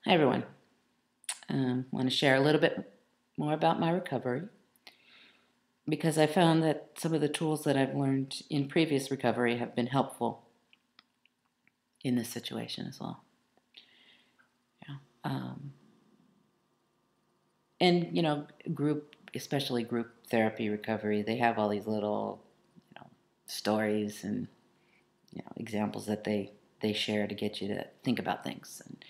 Hi, everyone. Want to share a little bit more about my recovery because I found that some of the tools that I've learned in previous recovery have been helpful in this situation as well. Yeah. And, especially group therapy recovery, they have all these little, stories and, examples that they share to get you to think about things. And,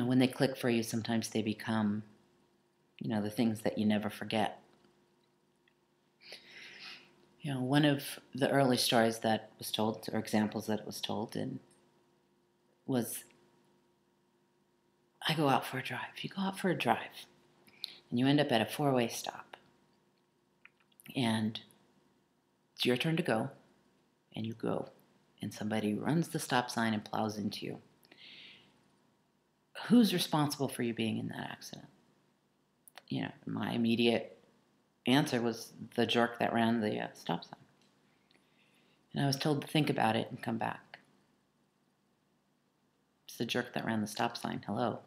when they click for you, sometimes they become, the things that you never forget. One of the early stories that was told, or examples that was told, was I go out for a drive. You go out for a drive, and you end up at a four-way stop, and it's your turn to go, and you go, and somebody runs the stop sign and plows into you. Who's responsible for you being in that accident? My immediate answer was the jerk that ran the stop sign. And I was told to think about it and come back. It's the jerk that ran the stop sign. Hello.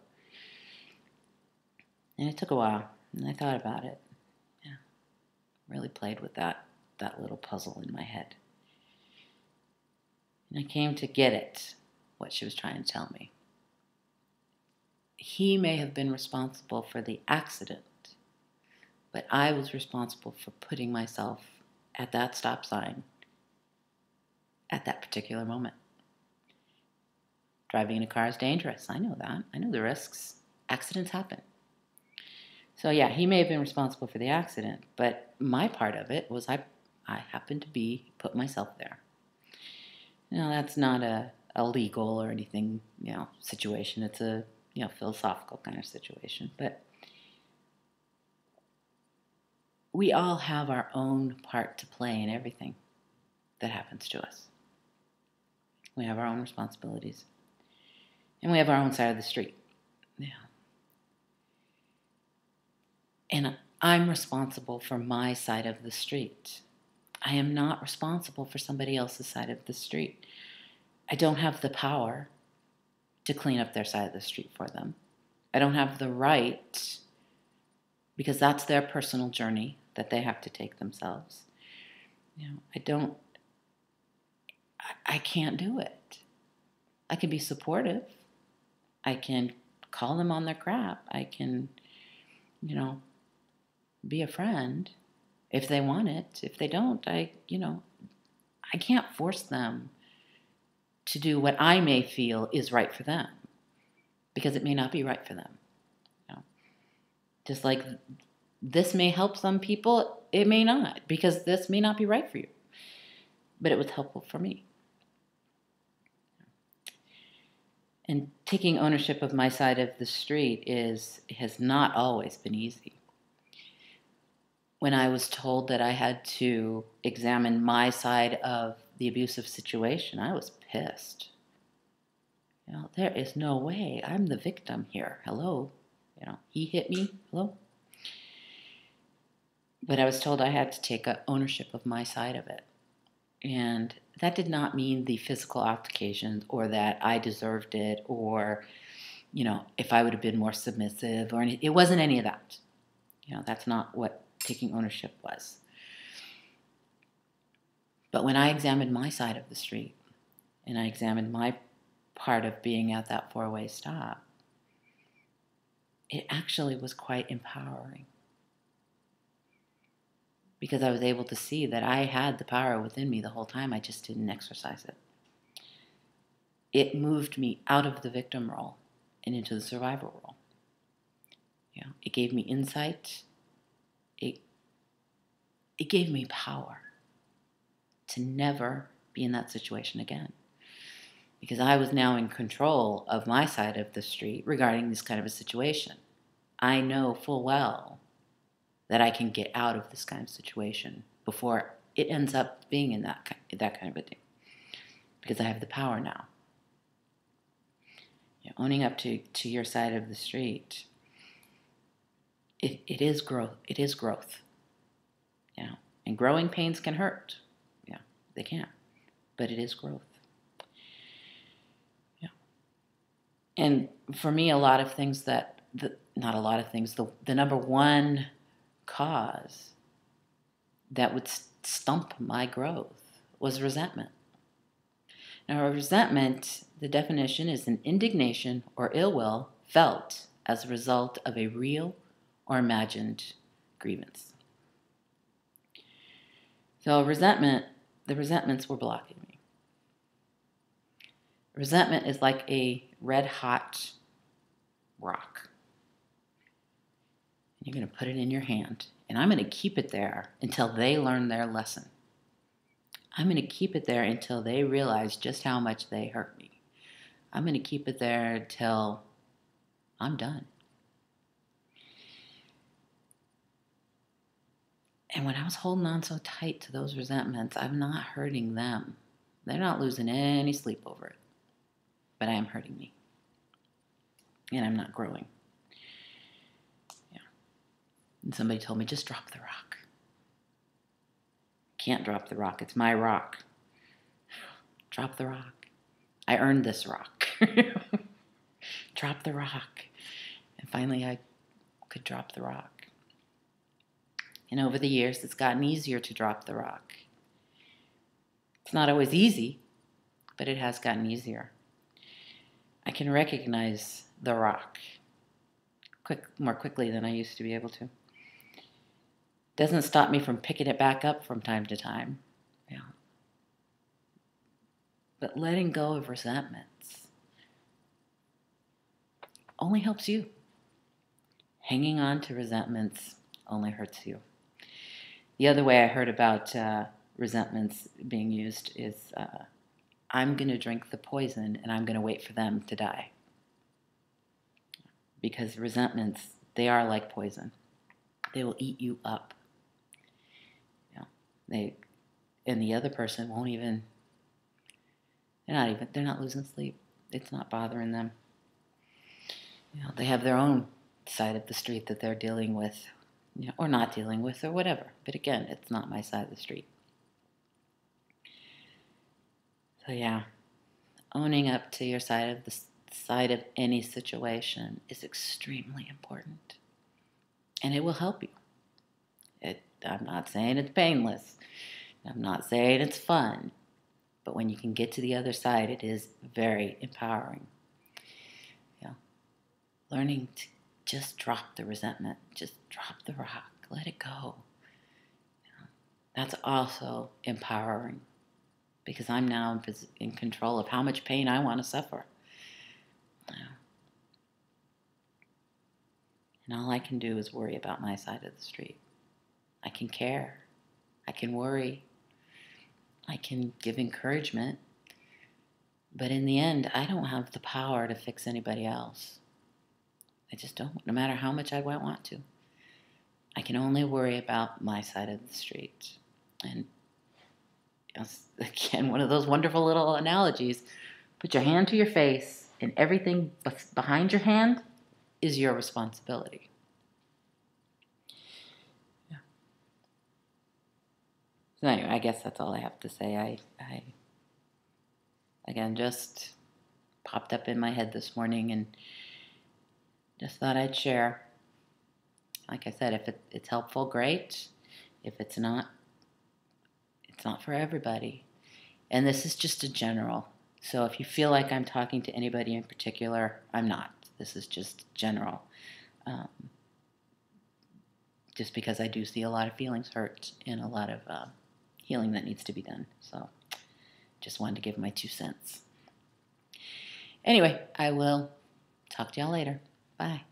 And it took a while, and I thought about it. Yeah, really played with that little puzzle in my head. And I came to get it, what she was trying to tell me. He may have been responsible for the accident, but I was responsible for putting myself at that stop sign at that particular moment. Driving in a car is dangerous. I know that. I know the risks. Accidents happen. So yeah, he may have been responsible for the accident, but my part of it was I happened to put myself there. That's not a legal or anything, situation. It's a, philosophical kind of situation. But we all have our own part to play in everything that happens to us. We have our own responsibilities. And we have our own side of the street. Yeah. And I'm responsible for my side of the street. I am not responsible for somebody else's side of the street. I don't have the power to clean up their side of the street for them. I don't have the right, because that's their personal journey that they have to take themselves. I can't do it. I can be supportive. I can call them on their crap. I can, be a friend if they want it. If they don't, I can't force them to do what I may feel is right for them, because it may not be right for them. Just like this may help some people, it may not, because this may not be right for you. But it was helpful for me. And taking ownership of my side of the street has not always been easy. When I was told that I had to examine my side of the abusive situation, I was pissed. There is no way. I'm the victim here. Hello. He hit me. Hello. But I was told I had to take ownership of my side of it. And that did not mean the physical altercations or that I deserved it or, if I would have been more submissive or anything. It wasn't any of that. That's not what taking ownership was. But when I examined my side of the street and I examined my part of being at that four-way stop, it actually was quite empowering, because I was able to see that I had the power within me the whole time. I just didn't exercise it. It moved me out of the victim role and into the survivor role. It gave me insight. It gave me power to never be in that situation again, because I was now in control of my side of the street regarding this kind of a situation. I know full well that I can get out of this kind of situation before it ends up being in that kind of a thing, because I have the power now. Owning up to your side of the street, it is growth. It is growth. And growing pains can hurt. They can, but it is growth. And for me, a lot of things not a lot of things, the number one cause that would stump my growth was resentment. Now, resentment, the definition is an indignation or ill will felt as a result of a real or imagined grievance. So the resentments were blocking me. Resentment is like a red hot rock. You're going to put it in your hand, and I'm going to keep it there until they learn their lesson. I'm going to keep it there until they realize just how much they hurt me. I'm going to keep it there until I'm done. And when I was holding on so tight to those resentments, I'm not hurting them. They're not losing any sleep over it. But I am hurting me. And I'm not growing. Yeah. And somebody told me, just drop the rock. Can't drop the rock. It's my rock. Drop the rock. I earned this rock. Drop the rock. And finally I could drop the rock. And over the years, it's gotten easier to drop the rock. It's not always easy, but it has gotten easier. I can recognize the rock more quickly than I used to be able to. Doesn't stop me from picking it back up from time to time. Yeah. But letting go of resentments only helps you. Hanging on to resentments only hurts you. The other way I heard about resentments being used is I'm going to drink the poison and I'm going to wait for them to die. Because resentments, they are like poison. They will eat you up. And the other person won't even, they're not losing sleep. It's not bothering them. They have their own side of the street that they're dealing with, or not dealing with, or whatever. But again, it's not my side of the street. So yeah, owning up to your side of any situation is extremely important. And it will help you. I'm not saying it's painless. I'm not saying it's fun. But when you can get to the other side, it is very empowering. Learning to just drop the resentment. Just drop the rock. Let it go. That's also empowering. Because I'm now in control of how much pain I want to suffer. And all I can do is worry about my side of the street. I can care. I can worry. I can give encouragement. But in the end, I don't have the power to fix anybody else. I just don't, no matter how much I want to. I can only worry about my side of the street. And again, one of those wonderful little analogies. Put your hand to your face, and everything behind your hand is your responsibility. Yeah. So anyway, I guess that's all I have to say. I again just popped up in my head this morning and just thought I'd share. Like I said, if it's helpful, great. If it's not for everybody. And this is just a general. So if you feel like I'm talking to anybody in particular, I'm not. This is just general. Just because I do see a lot of feelings hurt and a lot of healing that needs to be done. So just wanted to give my 2 cents. Anyway, I will talk to y'all later. Bye.